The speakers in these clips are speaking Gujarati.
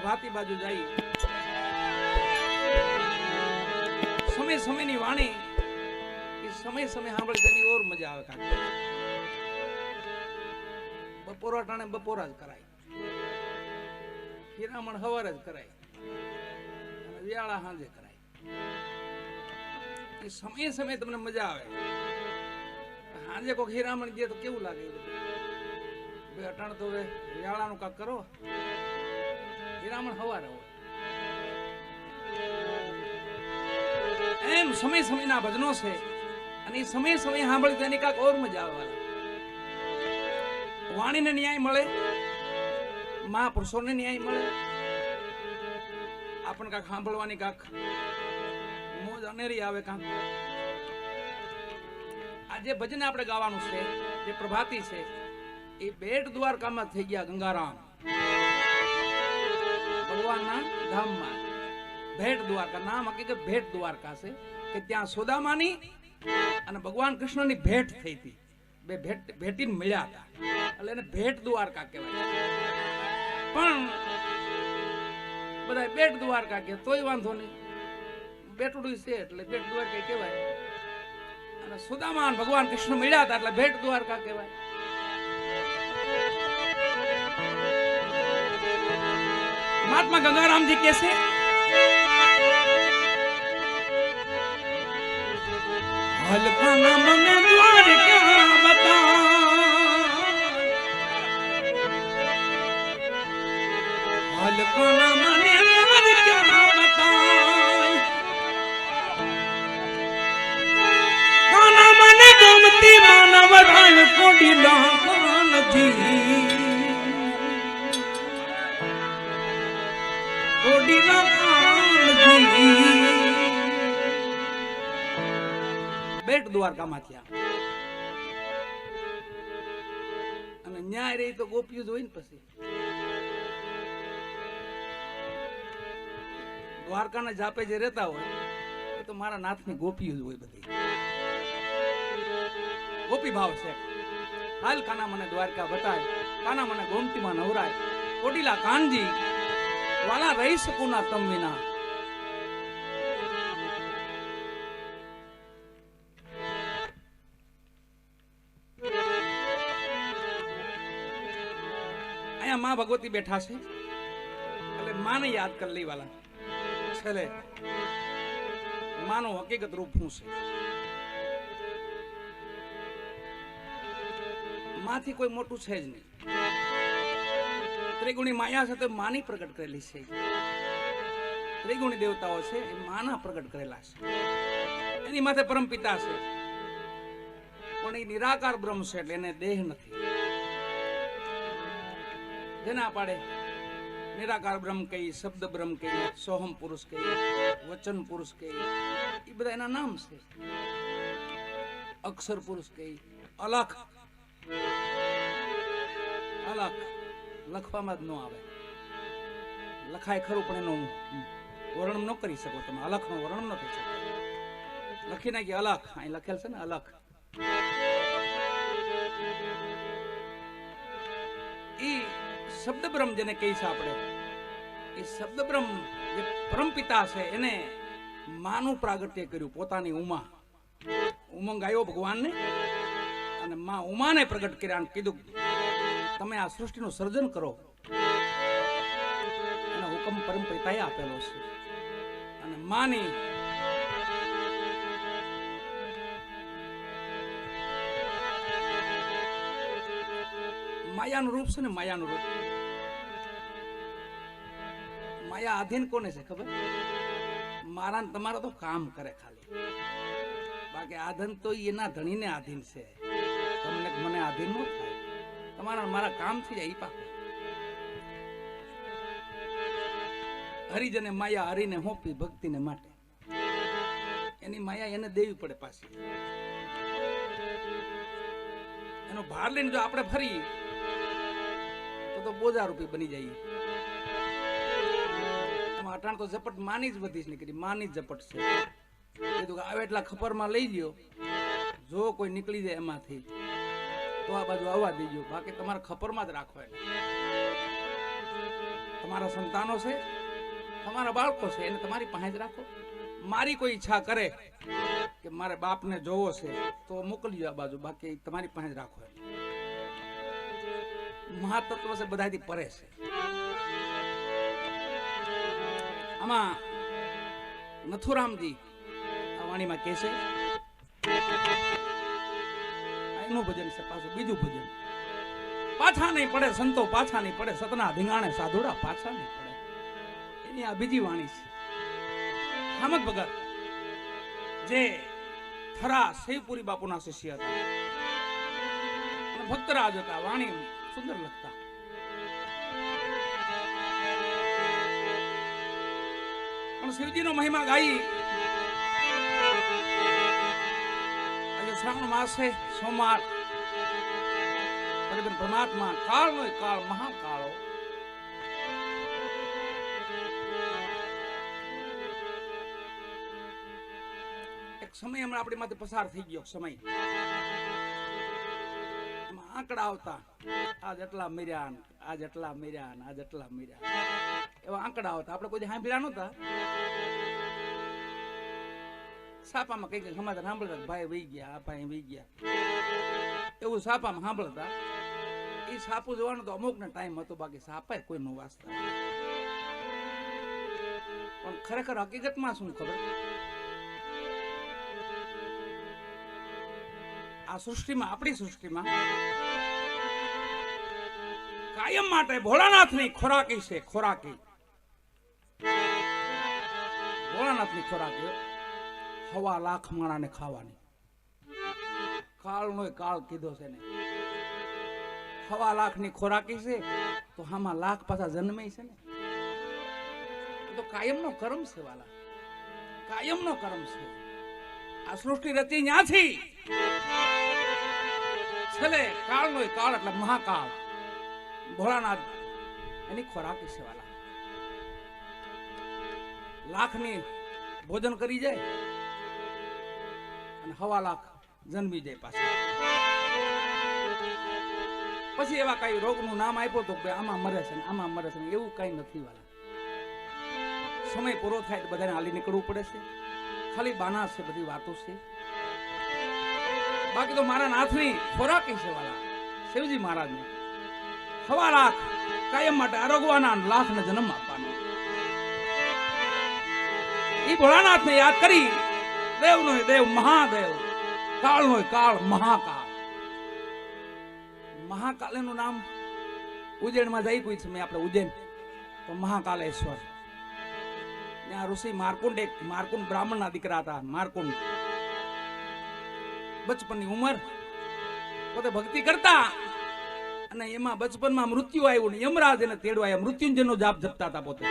પ્રભાતી બાજુ જાય સમય સમયની વાણી એ સમય સમય સાંભળી તેની ઓર મજા આવે કાંઈ બપોરા ટાણે બપોરા જ કરાય હીરામણ હવાર જ કરાય અને વ્યાળા સાંજે કરાય એ સમય સમય તમને મજા આવે સાંજે કોઈક હીરામણ દે તો કેવું લાગે બે અટાણ તો હવે વ્યાળાનું કાંક કરો હીરામણ હવારે હોય એમ સમય સમયના ભજનો છે અને એ સમય સમય સાંભળી તેની કાંક ઓર મજા આવે વાણીને ન્યાય મળે મહાપુરુષોને ન્યાય મળે આપણને કાંક સાંભળવાની કાંક મોજ અનેરી આવે કાંક આ જે ભજન આપણે ગાવાનું છે જે પ્રભાતી છે એ બેટ દ્વારકામાં થઈ ગયા ગંગારામ ભગવાનના ધામમાં ભેટ દ્વારકા નામ હકીકત ભેટ દ્વારકા છે કે ત્યાં સુદામાની અને ભગવાન કૃષ્ણની ભેટ થઈ હતી બે ભેટીને મળ્યા હતા એટલે એને ભેટ દ્વારકા કહેવાય પણ બધા બેટ દ્વારકા કે તોય વાંધો નહીં બેટુડું છે એટલે બેટ દ્વારકા કહેવાય અને સુદામા ભગવાન કૃષ્ણ મળ્યા હતા એટલે ભેટ દ્વારકા કહેવાય મહાત્મા ગંગારામજી કહે છે હલકાના મને દ્વારકા બતા હલકાના મને દ્વારકા બતા કાના મને ગમતી માનવ ડાળ કોડીલા નથી કોડીલા નથી બેટ દ્વારકામાં થયા અને ન્યાય રહી તો ગોપીઓ જ હોય ને પછી દ્વારકાના જાપે જે રહેતા હોય એ તો મારા નાથની ગોપીઓ જ હોય બધી ગોપી ભાવ છે હાલ કાના મને દ્વારકા બતાય કાના મને ગોમતીમાં નવરાય કોડીલા કાનજી વાલા રહી શકું ના તમ વિના માં ભગવતી બેઠા છે એટલે માને યાદ કરી લઈ વાલા છેલ્લે માનું હકીકત રૂપ શું છે માંથી કોઈ મોટું છે જ નહીં ત્રિગુણી માયા છે તો માની પ્રગટ કરેલી છે ત્રિગુણી દેવતાઓ છે એ માના પ્રગટ કરેલા છે એની માથે પરમ પિતા છે પણ એ નિરાકાર બ્રહ્મ છે એટલે એને દેહ નથી જેના પાડે નિરાકાર બ્રહ્મ કહી શબ્દ બ્રહ્મ કહી સોહમ પુરુષ કહી વચન પુરુષ કહી એ બધા એના નામ છે અક્ષર પુરુષ કહી અલખ અલખ લખવામાં જ ન આવે લખાય ખરું પણ એનું વર્ણન ન કરી શકો તમે અલખ નું વર્ણન ન થઈ શકે લખી નાખી અલખ અહીં લખેલ છે ને અલખ ઈ શબ્દ બ્રહ્મ જેને કહી છે આપણે એ શબ્દ બ્રહ્મ જે પરમ પિતા છે એને માનું પ્રાગટ્ય કર્યું પોતાની ઉમંગ આવ્યો ભગવાનને અને માં ઉમાને પ્રગટ કર્યા અને કીધું તમે આ સૃષ્ટિનું સર્જન કરો એનો હુકમ પરમ પિતાએ આપેલો છે અને માની માયાનું રૂપ છે ને માયાનું રૂપ માયા આધીન કોને છે ખબર મારા ને તમારા તો કામ કરે ખાલી બાકી આધીન તો એના ધણીને આધીન છે તમને મને આધીન ન થાય તમારા મારા કામ થઈ જાય એ પાક હરિજને માયા હરિને હોપી ભક્તિને માટે એની માયા એને દેવી પડે પાછી એનો ભાર લઈને જો આપણે ફરી તો બોજા રૂપી બની જાય અટાણ તો ઝપટ માની જ બધી નીકળી માની જ ઝપટ છે કીધું કે આવે એટલા ખપરમાં લઈ લ્યો જો કોઈ નીકળી જાય એમાંથી તો આ બાજુ આવવા દેજો બાકી તમારે ખપરમાં જ રાખો એને તમારા સંતાનો છે, તમારા બાળકો છે, એને તમારી પાસે જ રાખો. મારી કોઈ ઈચ્છા કરે કે મારે બાપને જોવો છે તો મોકલજો આ બાજુ, બાકી તમારી પાસે જ રાખો. મહાતત્વ છે, બધાથી પરે છે. આમાં નથુરામજી આ વાણીમાં કહે છે, એનું ભજન છે, પાછું બીજું ભજન. પાછા નહીં પડે સંતો, પાછા નહીં પડે સતના ધીંગાણે સાધુડા, પાછા નહીં પડે. એની આ બીજી વાણી છે. હામદ ભગત જે થરા શિવપુરી બાપુના શિષ્ય હતા અને ભક્તરાજ હતા, વાણી સુંદર લખતા. પણ શિવજીનો મહિમા ગાઈ. આજે શ્રાવણ માસ છે, સોમવાર, પરમાત્મા કાળ નો કાળ, મહાકાળો. એક સમય હમણાં આપણી માંથી પસાર થઈ ગયો. સમય આંકડા આવતા, આજ એટલા મર્યા, આજ એટલા મર્યા, આજ એટલા મર્યા, એવા આંકડા આવતા. આપણે કોઈ સાંભળ્યા નહોતા. સાપામાં કઈ કઈ સમાચાર સાંભળતા, ભાઈ વહી ગયા, આ ભાઈ વહી ગયા, એવું સાપામાં સાંભળતા. એ સાપુ જોવાનો તો અમુક ને ટાઈમ હતો, બાકી સાપા કોઈ નો વાંચતા. પણ ખરેખર હકીકતમાં શું ખબર, આ સૃષ્ટિમાં, આપણી સૃષ્ટિમાં કાયમ માટે ભોળાનાથની ખોરાકી છે. ખોરાકી ભોળાનાથની ખોરાકી 1.25 લાખ માણાને ખાવાની. કાળનો કાળ કીધો છે ને, 1.25 લાખની ખોરાકી છે, તો આમાં લાખ પાછા જન્મે છે ને. તો કાયમનો કર્મ છે વાલા, કાયમનો કર્મ છે. આ સૃષ્ટિ રચી ન્યાથી છેલ્લે કાળનો કાળ એટલે મહાકાળ ભોળાનાથ, એની ખોરાકી છે વાલા. લાખની ભોજન કરી જાય અને 1.25 લાખ જન્મી જાય પાછા. પછી એવા કઈ રોગનું નામ આપ્યો તો કે આમાં મરે છે ને આમાં મરે છે, એવું કઈ નથી વાલા. સમય પૂરો થાય તો બધાને હાલી નીકળવું પડે છે. ખાલી બાના છે, બધી વાતો છે. બાકી તો મારા નાથની ખોરાકી છે વાલા, શિવજી મહારાજને 1.25 લાખ કાયમ માટે આરોગવાના, લાખને જન્મ આપવાનો. એ ભોળાનાથને યાદ કરી, દેવનો દેવ મહાદેવ, કાળનો કાળ મહાકાળ. મહાકાલ એનું નામ ઉજ્જૈનમાં જઈ કોઈ સમય આપણે ઉજ્જૈન તો મહાકાલેશ્વર. ત્યાં ઋષિ માર્કુંડ, એક માર્કુંડ બ્રાહ્મણના દીકરા હતા. માર્કુંડ બચપનની ઉંમર, પોતે ભક્તિ કરતા અને એમાં બચપનમાં મૃત્યુ આવ્યું ને યમરાજ એને તેડવા આવ્યા. મૃત્યુંજયનો જાપ જપતા હતા પોતે.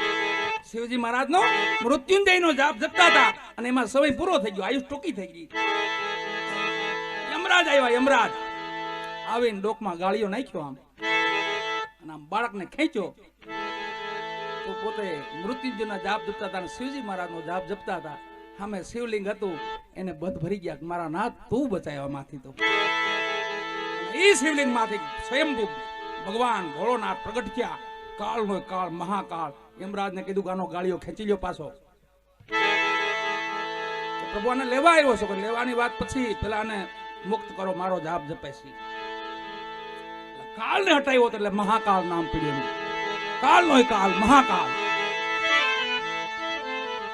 શિવજી મહારાજનો મૃત્યુંજયનો જાપ જપતા હતા અને એમાં સમય પૂરો થઈ ગયો, આયુષ ટૂંકી થઈ ગઈ. યમરાજ આવ્યા. યમરાજ આવીને ડોકમાં ગાળીઓ નાખ્યો આમ, અને આમ બાળકને ખેંચ્યો. તો પોતે મૃત્યુંજયનો જાપ જપતા હતા, શિવજી મહારાજનો જાપ જપતા હતા. સામે શિવલિંગ હતું, એને બધ ભરી ગયા કે મારા નાથ તું બચાવ્યા માંથી. તો એ શિવલિંગ માંથી સ્વયંભૂ ભગવાન ભોળોનાથ પ્રગટ થયા. કાળનો કાળ મહાકાળ. યમરાજને કીધું કે આનો ગાળીઓ ખેંચી લ્યો પાછો. પ્રભુ આને લેવા આવ્યો છો, લેવાની વાત પછી પેલા આને મુક્ત કરો, મારો જાપ જપે છે. કાળને હટાવ્યો એટલે મહાકાળ નામ પડ્યું. કાળનો કાળ મહાકાળ.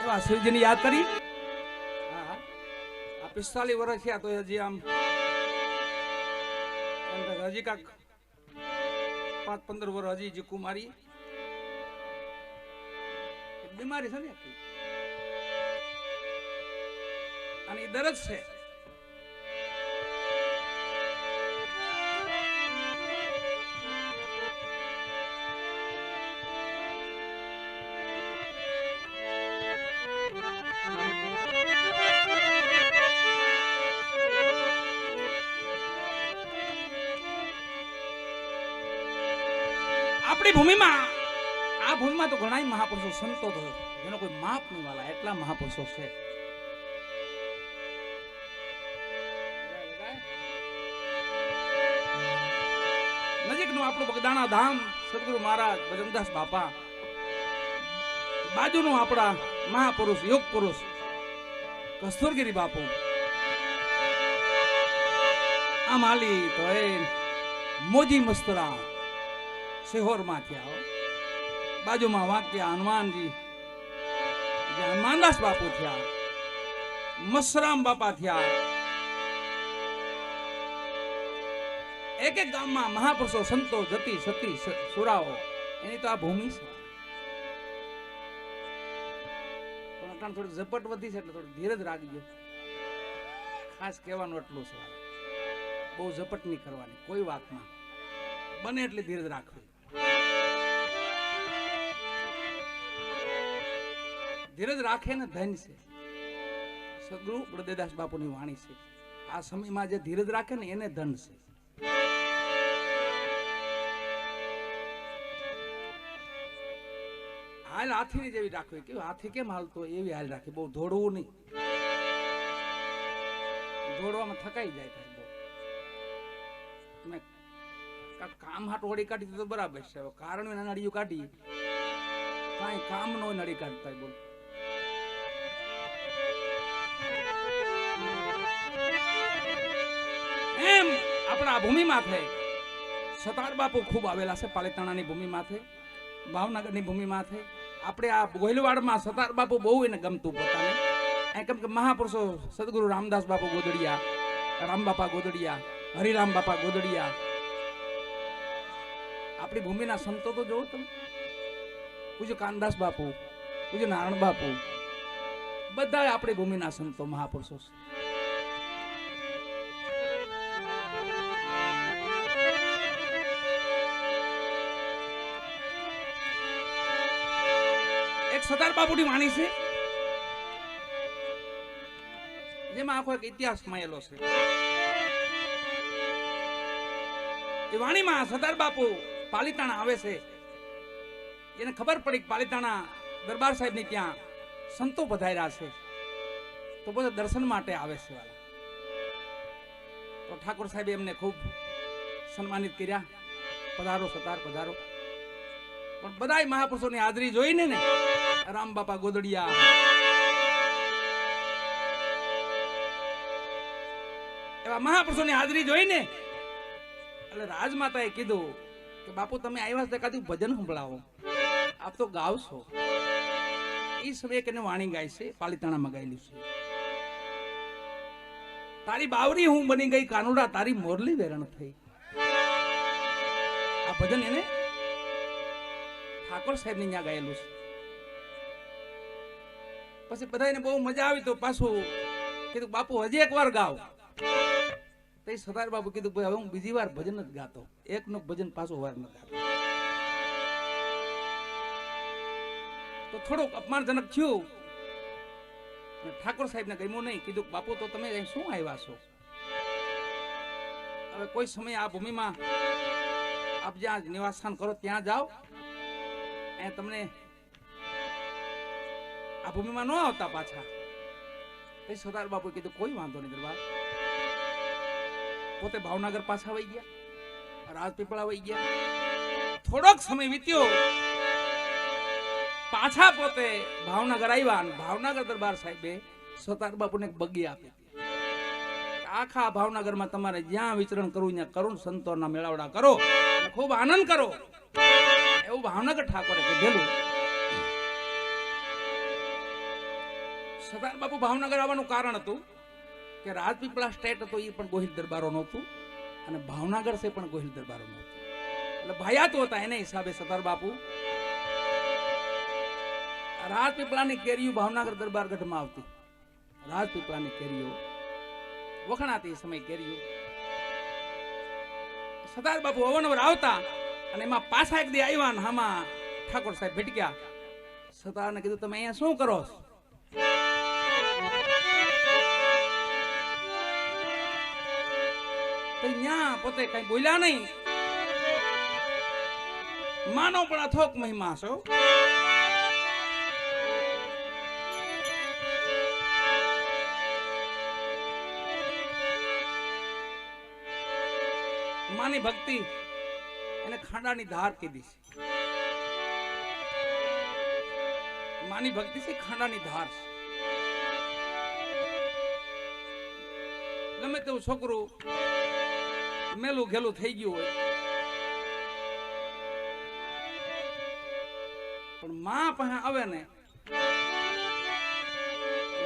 એવા શિવજીને યાદ કરી. આ 45 વર્ષ થયા તો હજી આમ હજી કાક 5-15 વર્ષ હજી કુમારી બીમારી છે ને, અને દરજ છે. આપણી ભૂમિમાં, આ ભૂમિમાં તો ઘણા મહાપુરુષો સંતો તો જેનો કોઈ માપ નહીં વાલા, એટલા મહાપુરુષો છે. નજીકનું આપણું બગદાણા ધામ, સદગુરુ મહારાજ બજરંગદાસ બાપા બાજુનું આપણા મહાપુરુષ યોગ પુરુષ કસ્તુરગીરી બાપુ આમ હાલી તો એ મોજી મસ્તરા શિહોરમાં થયા. બાજુમાં વાંક્યા હનુમાનજી, હનુમાનદાસ બાપુ થયા, મસરામ બાપા થયા. એક એક ગામમાં મહાપુરુષો, સંતો, જતી, સતી, સુરાઓ, એની તો આ ભૂમિ છે. પણ અટાણ થોડી ઝપટ વધી છે એટલે થોડી ધીરજ રાખજો. ખાસ કહેવાનું એટલું છે, બહુ ઝપટ નહીં કરવાની કોઈ વાતમાં, બને એટલી ધીરજ રાખવી. ધીરજ રાખે ને ધન છે. સદગુરુ બળદેવદાસ બાપુની વાણી છે, આ સમયમાં જે ધીરજ રાખે ને એને ધન છે. હાલ હાથીની જેવી રાખવી, કે હાથી કેમ હાલતો એવી હાલ રાખી, બહુ દોડવું નહીં. દોડવામાં થકાઈ જાય થાય બહુ. તમે કામ હાટ ઓળી કાઢી તો બરાબર છે, કારણ નળિયું કાઢી કાંઈ કામ નો નળી કાઢતા બોલ. એમ આપણા ભૂમિ માથે સતાર બાપુ ખૂબ આવેલા છે. પાલિતાણાની ભૂમિ માથે, ભાવનગરની ભૂમિ માથે. આપણે આ ગોહિલવાડમાં સતાર બાપુ બહુ એને ગમતું પોતાને. કેમ કે મહાપુરુષો સદગુરુ રામદાસ બાપુ ગોદડિયા, રામબાપા ગોદડિયા, હરિરામ બાપા ગોદડિયા, આપણી ભૂમિના સંતો તો જોવો તમે. પૂજ્ય કાનદાસ બાપુ, પૂજ્ય નારાયણ બાપુ, બધા આપણી ભૂમિના સંતો મહાપુરુષો છે. એક સરદાર બાપુની વાણી છે જેમાં આખો એક ઇતિહાસ માયેલો છે. એ વાણીમાં સરદાર બાપુ પાલિતાણા આવે છે. એને ખબર પડી પાલિતાણા દરબાર સાહેબ ની ત્યાં સંતો પધાર્યા છે, તો બધા દર્શન માટે આવે છે વાલા. તો ઠાકોર સાહેબ એમને ખૂબ સન્માનિત કર્યા. પધારો સરદાર પધારો. પણ બધાય મહાપુરુષોની હાજરી જોઈને ને રામ બાપા ગોદડિયા, એવા મહાપુરુષોની હાજરી જોઈને એટલે રાજમાતાએ કીધું કે બાપુ તમે આવ્યા છો એકાદું ભજન સંભળાવો, આપ તો ગાવશો. એ સમયે કે વાણી ગાય છે, પાલિતાણામાં ગાયેલું છે. તારી બાવરી હું બની ગઈ કાનુડા, તારી મોરલી વેરણ થઈ. આ ભજન એને ઠાકોર સાહેબ ને ત્યાં ગાયેલું છે. પછી બધાને બહુ મજા આવી તો પાછું કીધું બાપુ હજી એક વાર ગાવ. તો સરદાર બાપુ કીધું ભાઈ હવે હું બીજી વાર ભજન જ ગાતો, એકનું ભજન પાછું વાર ન ગાતો. તો થોડુંક અપમાનજનક થયું. ઠાકોર સાહેબ ને ગમ્યું નહીં. કીધું બાપુ તો તમે શું આવ્યા છો? હવે કોઈ સમય આ ભૂમિમાં આપ જ્યાં નિવાસસ્થાન કરો ત્યાં જાઓ, તમને આ ભૂમિમાં ન આવતા પાછા. સરદાર બાપુ કીધું કોઈ વાંધો નહીં દરબાર. પોતે ભાવનગર પાછા વહી ગયા, રાજપીપળા વહી ગયા. થોડોક સમય વીત્યો, પાછા પોતે ભાવનગર આવ્યા. અને ભાવનગર દરબાર સાહેબે સરદાર બાપુને એક બગી આપી. આખા ભાવનગરમાં તમારે જ્યાં વિચરણ કરવું ત્યાં કરુણ સંતોના મેળાવડા કરો, ખૂબ આનંદ કરો, એવું ભાવનગર ઠાકોરે કીધેલું. સરદાર બાપુ ભાવનગર આવવાનું કારણ હતું કે રાજપીપળા સ્ટેટ હતો એ પણ ગોહિલ દરબારો નહોતું, અને ભાવનગર છે પણ ગોહિલ દરબારો નહોતું. એટલે ભાયાતો હતા. એને હિસાબે સરદાર બાપુ રાજપીપળાની કેરીઓ ભાવનગર દરબાર ગઢમાં આવતી. રાજપીપળાની કેરીઓ વખણાતી સમય કેરીઓ. સરદાર બાપુ અવારનવાર આવતા. અને એમાં પાછા એક દી આવ્યા ને આમાં ઠાકોર સાહેબ ભટક્યા. સરદારને કીધું તમે અહીંયા શું કરો છો? ત્યાં પોતે કઈ બોલ્યા નહીં. માનો પણ અથોક મહિમા છો. માની ભક્તિ એને ખાંડાની ધાર કીધી છે. માની ભક્તિ છે ખાંડાની ધાર છે. ગમે તેવું છોકરું મેલું ઘેલું થઈ ગયું હોય પણ માં પાસે આવે ને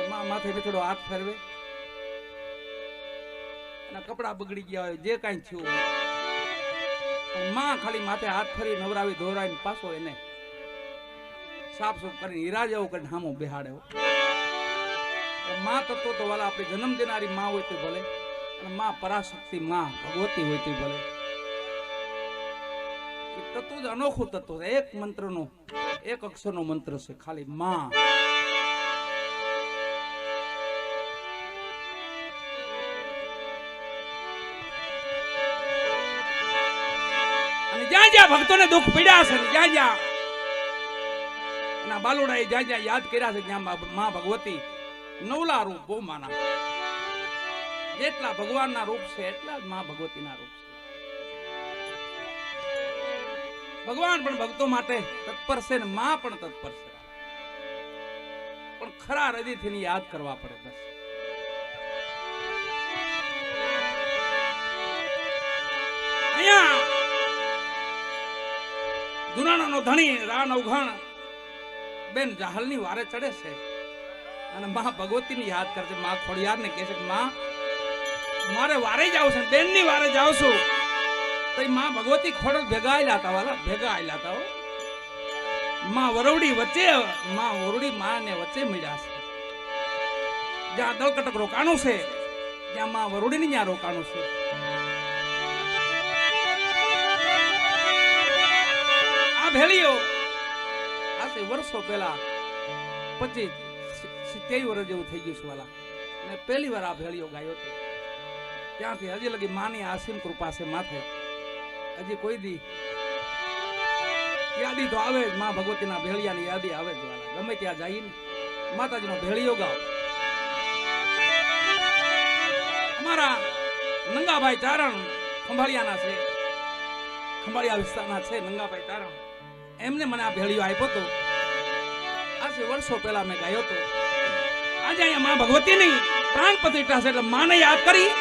માં માથે થોડો હાથ ફેરવે, એના કપડા બગડી ગયા હોય જે કાંઈ થયું હોય પણ માં ખાલી માથે હાથ ફરી નવરાવી ધોરાવીને પાછો એને સાફ સુફ કરીને હીરા જેવો કરીને હામો બેહાડે. માં તત્વો તો વાલા આપણી જન્મ દેનારી માં હોય તો ભલે, અને માં પરાશક્તિ માં ભગવતી હોય તો ભલે. એ તત્વ જ અનોખું તત્વ છે. એક મંત્રનો એક અક્ષરનો મંત્ર છે ખાલી માં. અને જ્યાં જ્યાં ભક્તોને દુઃખ પીડ્યા છે, જ્યાં જ્યાં એના બાલુડાએ જ્યાં જ્યાં યાદ કર્યા છે, જ્યાં માં ભગવતી નવલા રૂપ બહુ માના. જેટલા ભગવાનના રૂપ છે એટલા જ માં ભગવતીના રૂપ છે. ભગવાન પણ ભક્તો માટે તત્પર છે ને માં પણ તત્પર છે, પણ ખરા હૃદયથી યાદ કરવા પડે. બસ અહીંયા જુનાણાનો ધણી રા નવઘણ બેન જાહલની વારે ચડે છે અને માં ભગવતીને યાદ કરે છે. માં ખોડિયારને કહે છે કે માં મારે વારે જાવ છે, બેનની વારે જાવ છું. તો માં ભગવતી ખોડલ ભેગા આયલા હતા, વાલા ભેગા આયલા હતા. માં વરવડી વચ્ચે, માં વરવડી માં ને વચ્ચે મળ્યા છે. જ્યાં દળકટક રોકાણું છે ત્યાં માં વરવડી ની ત્યાં રોકાણું છે. આ ભેળીઓ આજે વર્ષો પહેલા 25-70 વર્ષ જેવું થઈ ગયું છે વાલા, અને પહેલી વાર આ ભેળીઓ ગાયો હતો. ત્યાંથી હજી લગી માની આસીમ કૃપા છે માથે. હજી કોઈ દી યાદી તો આવે જ, માં ભગવતીના ભેળિયાની યાદી આવે જ વાલા. ગમે ત્યાં જઈને માતાજીનો ભેળિયો ગાવ. અમારા નંગાભાઈ ચારણ ખંભાળિયાના છે, ખંભાળિયા વિસ્તારના છે નંગાભાઈ ચારણ. એમને મને આ ભેળિયો આપ્યો હતો. આજે વર્ષો પહેલા મેં ગાયો હતો. આજે અહીંયા માં ભગવતીની પ્રાણ પ્રતિષ્ઠા છે એટલે માને યાદ કરી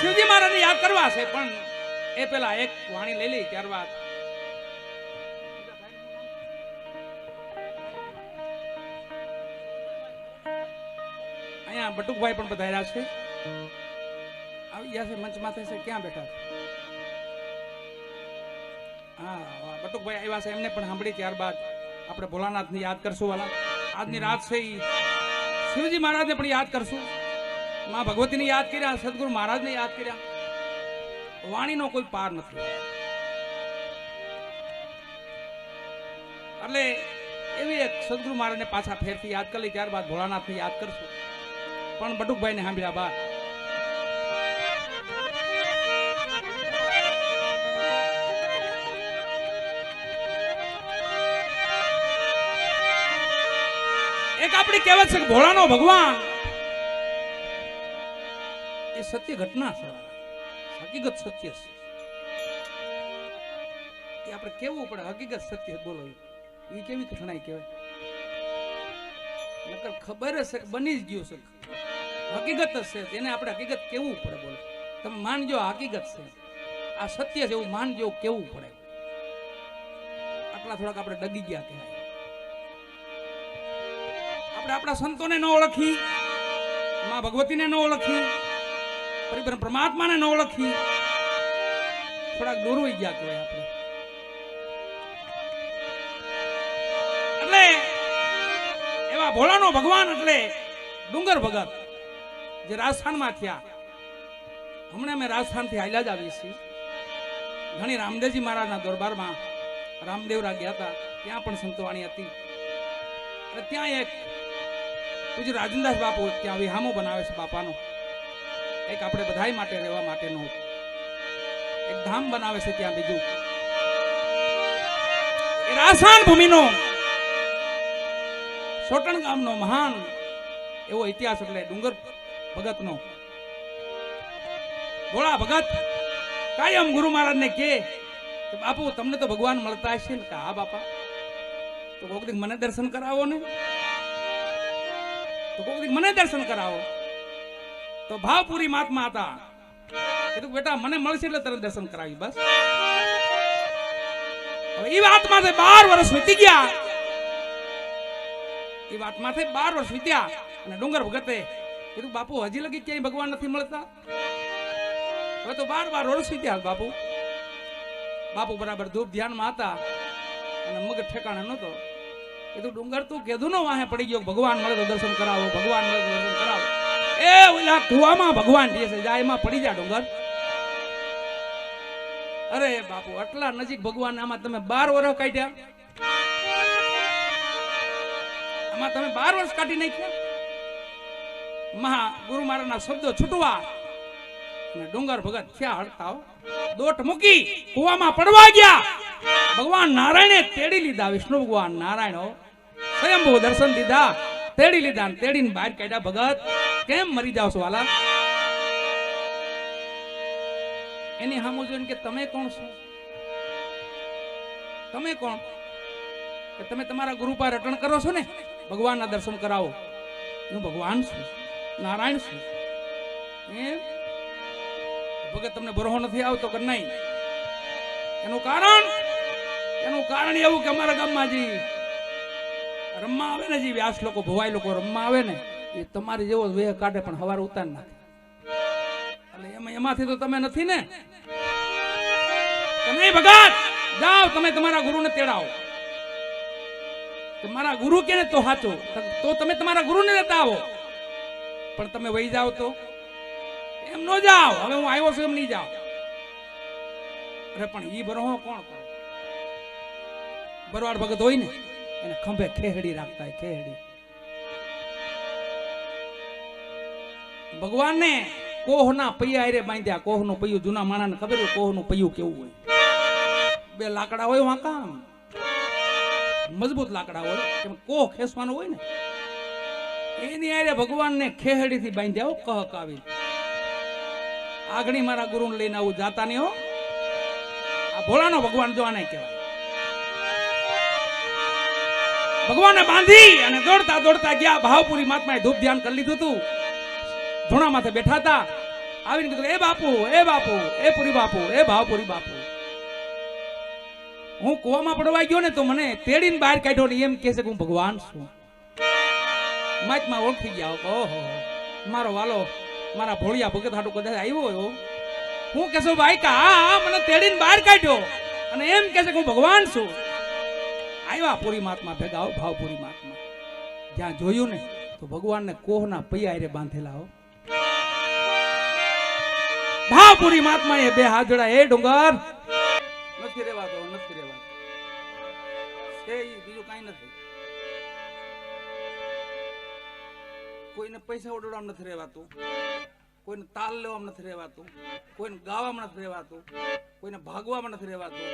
શિવજી મહારાજને યાદ કરવા છે. પણ એ પેલા એક વાણી લઈ લઈ ત્યારબાદ અહીંયા બટુકભાઈ પણ પધાર્યા છે, આવી ગયા છે મંચ માથે છે. ક્યાં બેઠા છે? હા, બટુકભાઈ આવ્યા છે, એમને પણ સાંભળી ત્યારબાદ આપણે ભોલાનાથને યાદ કરશું. વાલા આજની રાત છે શિવજી મહારાજને પણ યાદ કરશું. માં ભગવતીને યાદ કર્યા, સદગુરુ મહારાજને યાદ કર્યા. વાણીનો કોઈ પાર નથી. એટલે એવી એક સદગુરુ મહારાજને પાછા ફેરથી યાદ કરી લઈ, ત્યારબાદ ભોળાનાથને યાદ કરશું. પણ બટુકભાઈને સાંભળ્યા બાદ એક આપણી કહેવત છે કે ભોળાનો ભગવાન એ સત્ય ઘટના છે, હકીકત સત્ય છે. એ આપણે કેવું પડે હકીકત સત્ય બોલો. એ કેવી ઘટના કહેવાય? નકર ખબર હશે કે બની જ ગયું છે, હકીકત જ છે, એને આપણે હકીકત કેવું પડે બોલો. તમે માનજો હકીકત છે, આ સત્ય છે એવું માનજો કેવું પડે. આટલા થોડાક આપણે ડગી ગયા કહેવાય. આપણે આપણા સંતોને ન ઓળખી, માં ભગવતીને ન ઓળખી, પરિબ્રહ્મ પરમાત્માને ન ઓળખી, થોડાક દોરવાઈ ગયા કહેવાય આપણે. એટલે એવા ભોળાનો ભગવાન એટલે ડુંગર ભગત જે રાજસ્થાનમાં થયા. હમણાં અમે રાજસ્થાનથી હાલ્યા જ આવીએ છીએ. ઘણી રામદેવજી મહારાજના દરબારમાં રામદેવરા ગયા હતા, ત્યાં પણ સંતવાણી હતી. અને ત્યાં એક પૂજ્ય રાજનદાસ બાપુ ત્યાં વિહામો બનાવે છે બાપાનો, એક આપણે બધાય માટે રહેવા માટેનું એક ધામ બનાવે છે ત્યાં. બીજું એ રાસાણ ભૂમિનો સોટણ ગામનો મહાન એવો ઇતિહાસ, એટલે ડુંગર ભગતનો ભોળા ભગત કાયમ ગુરુ મહારાજને કહે કે બાપુ તમને તો ભગવાન મળતા હશે ને? હા બાપા, તો કોક દી મને દર્શન કરાવો ને, તો કોક દી મને દર્શન કરાવો. તો ભાવપુરી મહાત્મા હતા, કીધું બેટા મને મળશે એટલે તને દર્શન કરાવી. બસ હવે એ વાતમાંથી 12 વર્ષ વીતી ગયા. એ વાતમાંથી 12 વર્ષ વીત્યા અને ડુંગર ભગતે કીધું બાપુ હજી લગી ક્યાંય ભગવાન નથી મળતા? હવે તો 12 વર્ષ વીત્યા. બાપુ બરાબર ધૂપ ધ્યાનમાં હતા અને મગજ ઠેકાણે નહોતો. કીધું ડુંગર તું કીધું ને વાહે પડી ગયો ભગવાન મળે તો દર્શન કરાવો, ભગવાન મળે તો દર્શન કરાવો. એ ઓલા કુવામાં ભગવાન છે, જા એમાં પડી જા ડુંગર. અરે બાપુ આટલા નજીક ભગવાન, આમાં તમે 12 વર્ષ કાઢ્યા, આમાં તમે 12 વર્ષ કાઢી નાખ્યા. મહા ગુરુ મહારાજના શબ્દો છૂટવા અને ડુંગર ભગત ક્યાં હડતા દોટ મૂકી કુવામાં પડવા ગયા. ભગવાન નારાયણે તેડી લીધા, વિષ્ણુ ભગવાન નારાયણ સ્વયંભૂ દર્શન દીધા, તેડી લીધા, તેડીને બહાર કાઢ્યા. ભગત કેમ મરી જાવ છો વાલા? એની સામુ જોઈને કે તમે કોણ છો? તમે કોણ? કે તમે તમારા ગુરુ પર અટણ કરો છો ને, ભગવાનના દર્શન કરાવો. હું ભગવાન છું, નારાયણ છું. એમ ભગત તમને બરોહો નથી આવતો કે નહીં? એનું કારણ એવું કે અમારા ગામમાં જે રમવા આવે ને, જે વ્યાસ લોકો ભવાઈ લોકો રમવા આવે ને, એ તમારી જેવો વેહ કાઢે પણ હવારે ઉતાર નાખે. એટલે એમાંથી તો તમે નથી ને. તમે ભગત જાઓ, તમે તમારા ગુરુને તેડાવો. તમારા ગુરુ કે ને તો સાચો, તો તમે તમારા ગુરુને લેતા આવો. પણ તમે વહી જાઓ તો એમ ન જાઓ. હવે હું આવ્યો છું એમ નહીં જાઓ. અરે પણ ઈ બરોહો કોણ કરે? બરવાડ ભગત હોય ને એને ખંભે ખેહડી રાખતા હોય, ખેહડી. ભગવાનને કોહના પૈયા હારે બાંધ્યા. કોહનું પૈયું જૂના માણાને ખબર હોય કોહનું પૈયું કેવું હોય. 2 લાકડા હોય વાંકા, મજબૂત લાકડા હોય, કેમ કોહ ખેસવાનો હોય ને, એની હારે ભગવાનને ખેહડીથી બાંધ્યા. કહક આવી આગણી મારા ગુરુને લઈને આવું જાતા નહીં હો. આ ભોળાનો ભગવાન જો આને કહેવાય. ભગવાનને બાંધી અને દોડતા દોડતા ગયા. ભાવપુરી મહાત્માએ ધૂપ ધ્યાન કરી લીધું હતું, ધૂણા માથે બેઠા હતા. આવીને કીધું એ બાપુ, એ બાપુ, એ પુરી બાપુ, એ ભાવપુરી બાપુ, હું કુવામાં પડવા ગયો ને તો મને તેડીને બહાર કાઢ્યો ને એમ કહે છે કે હું ભગવાન છું. મહાત્મા ઓળખી ગયા. ઓહો મારો વાલો, મારા ભોળિયા ભગત હાટું કદાચ આવ્યો હોય. હું કહેશો ભાઈ કે હા મને તેડીને બહાર કાઢ્યો અને એમ કહે છે કે હું ભગવાન છું. આવ્યા પુરી મહાત્મા ભેગા, ભાવપુરી મહાત્મા. જ્યાં જોયું ને તો ભગવાનને કોહના પૈયા હારે બાંધેલા હો. ભાવપુરી મહાત્મા એ 2 હાથ જોડા. એ ડુંગર નથી રહેવાતો, નથી રહેવાતો. બીજું કઈ નથી. કોઈને પૈસા ઉડાડવામાં નથી રહેવાતું, કોઈને તાલ લેવામાં નથી રહેવાતું, કોઈને ગાવામાં નથી રહેવાતું, કોઈને ભાગવામાં નથી રહેવાતું.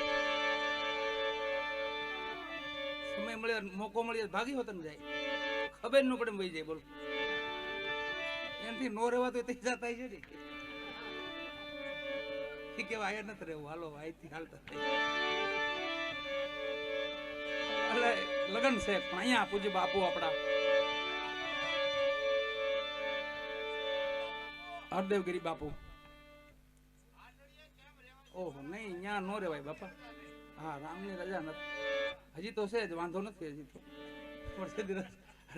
સમય મળે, મોકો મળે ભાગી હોત ને જાય, ખબર ન પડે વહી જાય. બોલો એનાથી નો રહેવાતું તે જતા છે ને કેવા આયા નથી રહેવું. હાલો અહીંથી હાલતા એટલે લગન છે. પણ અહીંયા પૂજ્ય બાપુ આપડા હરદેવગીરી બાપુ, ઓહો નહીં ત્યાં નો રેવાય બાપા. હા રામની રજા નથી હજી તો છે જ, વાંધો નથી હજી તો.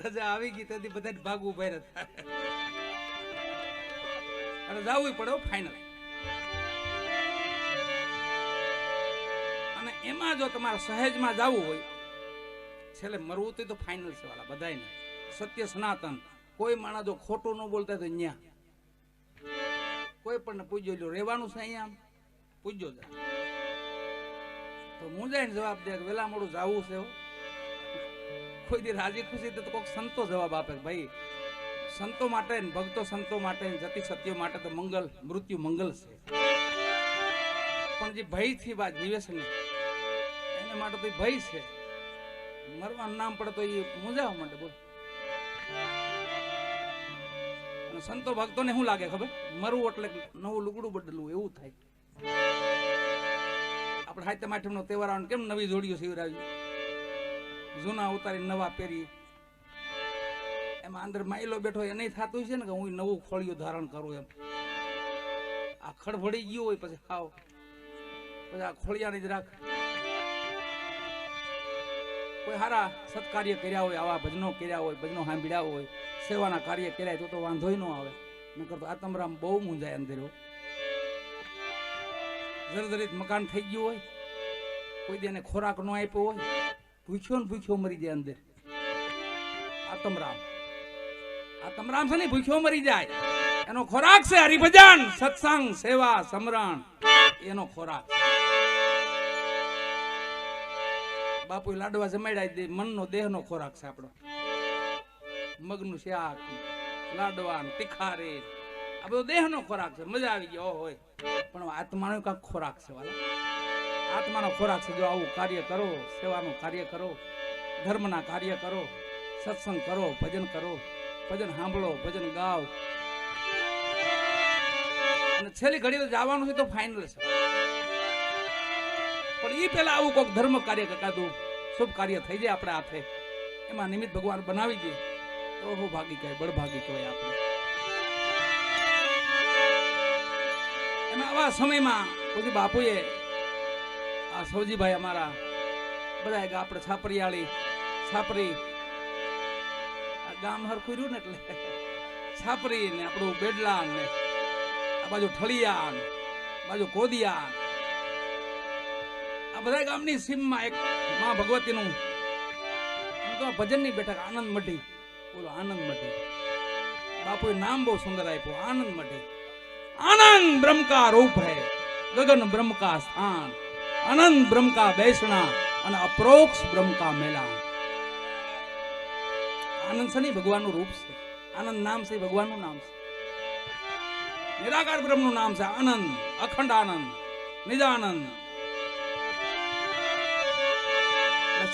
રજા આવી ગઈ તેથી બધા ભાગવું બહાર હતા અને જવું પડે ફાઈનલ. અને એમાં જો તમારે સહેજમાં જવું હોય, છેલ્લે મરવું તો ફાઈનલ છે વાળા બધાને. સત્ય સનાતન. કોઈ માણસ જો ખોટું ન બોલતા તો ન્યા કોઈ પણ પૂજ્યો. રહેવાનું છે અહીંયા પૂજ્યો જાય. તો મુંજાઈને જવાબ દે કે વેલા મોડું જાવું છે હો. કોઈ દી રાજી ખુશી તો કોઈક સંતો જવાબ આપે કે ભાઈ સંતો માટે ને ભક્તો સંતો માટે ને જતી સત્યો માટે તો મંગલ મૃત્યુ મંગલ છે, પણ જે ભયથી વાત જીવે છે ને એને માટે તો ભય છે. મરવાનું નામ પડે તો એ મુંજાવા માટે બોલ. અને સંતો ભક્તોને શું લાગે ખબર, મરવું એટલે નવું લુગડું બદલવું એવું થાય. આપણે હાથે માઠમનો તહેવાર આવે કેમ નવી જોડીઓ સીવરાવી, જૂના ઉતારી નવા પહેરી, એમાં અંદર માયલો બેઠો એ નહીં થતું છે ને કે હું નવું ખોળિયું ધારણ કરું એમ. આ ખડભડી ગયું હોય પછી ખાવ પછી આ ખોળિયાની જ રાખ. કોઈ સારા સત્કાર્ય કર્યા હોય, આવા ભજનો કર્યા હોય, ભજનો સાંભળ્યા હોય, સેવાના કાર્ય કર્યા તો વાંધોય ન આવે. નકર તો આતમરામ બહુ મૂંઝાય અંદર. જર્જરિત મકાન થઈ ગયું હોય, કોઈ દેને ખોરાક ન આપ્યો હોય, ભૂખ્યો ને ભૂખ્યો મરી જાય અંદર. આતમરામ આતમરામ છે ને ભૂખ્યો મરી જાય. એનો ખોરાક છે હરિભજન, સત્સંગ, સેવા, સમરણ, એનો ખોરાક. બાપુ લાડવા જમાડ્યા દે, મનનો દેહનો ખોરાક છે આપણો. મગનું શાક, લાડવા, તીખારે, આ બધો દેહનો ખોરાક છે. મજા આવી ગયો હોય, પણ આત્માનો કાંક ખોરાક છે વાલા. આત્માનો ખોરાક છે. જો આવું કાર્ય કરો, સેવાનું કાર્ય કરો, ધર્મના કાર્ય કરો, સત્સંગ કરો, ભજન કરો, ભજન સાંભળો, ભજન ગાઓ, અને છેલ્લી ઘડી તો જવાનું છે તો ફાઇનલ છે. પણ એ પેલા આવું કોઈક ધર્મ કાર્ય કાદું શુભ કાર્ય થઈ જાય આપણે હાથે, એમાં નિમિત્ત ભગવાન બનાવી દે તો હું ભાગી કહેવાય, બળભાગી કહેવાય આપણે. એમાં આવા સમયમાં પછી બાપુએ આ સૌજીભાઈ અમારા બધા આપણે છાપરિયાળી છાપરી ગામ હરખું રહ્યું ને એટલે છાપરી ને આપણું બેડલા ને આ બાજુ ઠળિયા બાજુ કોદિયા, આ બધા ગામની સીમમાં એક માં ભગવતીનું ભજનની બેઠક આનંદ મઢી. બોલો આનંદ મઢી. બાપુએ નામ બહુ સુંદર આપ્યું, આનંદ મઢી. આનંદ બ્રહ્મ કા રૂપ હૈ, ગગન બ્રહ્મ કા સ્થાન, અનંત બ્રહ્મ કા બેસણા અને અપરોક્ષ બ્રહ્મ કા મેલાન. આનંદ છે નહીં ભગવાનનું રૂપ છે. આનંદ નામ છે ભગવાનનું નામ છે. નિરાકાર બ્રહ્મનું નામ છે આનંદ, અખંડ આનંદ, નિજાનંદ.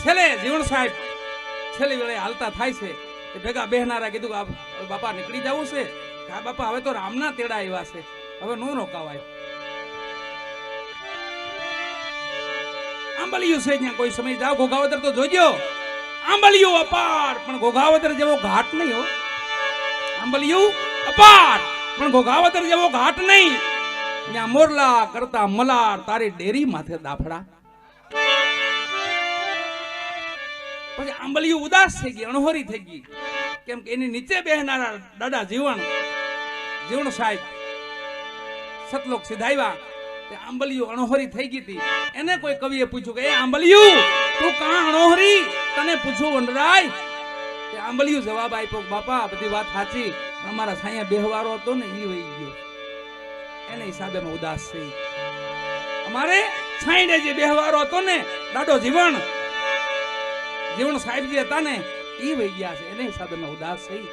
છેલ્લે જીવણ સાહેબ છેલ્લી વેળે હાલતા થાય છે એ ભેગા બેહનારા કીધું કે બાપા નીકળી જવું છે. હા બાપા હવે તો રામના તેડા આવ્યા છે, હવે નો રોકાવાય. આંબલિયું છે ત્યાં કોઈ સમય જાઓ, ઘોઘાવદર તો જોજો. આંબલિયું અપાર પણ ઘોઘાવદર જેવો ઘાટ નહીં હો. આંબલિયું અપાર પણ ઘોઘાવદર જેવો ઘાટ નહીં. ત્યાં મોરલા કરતા મલાર તારી ડેરી માથે દાફડા. પછી આંબલિયું ઉદાસ થઈ ગઈ, અણહોરી થઈ ગઈ, કેમ કે એની નીચે બેહનારા દાદા જીવણ સાહેબ સતલોક સિધાવ્યા. તે આંબલિયું અણહોરી થઈ ગઈ હતી. એને કોઈ કવિએ પૂછ્યું કે એ આંબલિયું તું કાં અણહોરી, તને પૂછું વનરાય. તે આંબલિયું જવાબ આપ્યો બાપા બધી વાત સાચી, પણ અમારા સાયા બેહવારો હતો ને એ વહી ગયો, એને હિસાબે અમે ઉદાસ થઈ. અમારે છાંયડે જે બેહવારો હતો ને દાદો જીવણ સાહેબ જે હતા ને એ વહી ગયા છે, એને હિસાબે અમે ઉદાસ થઈ.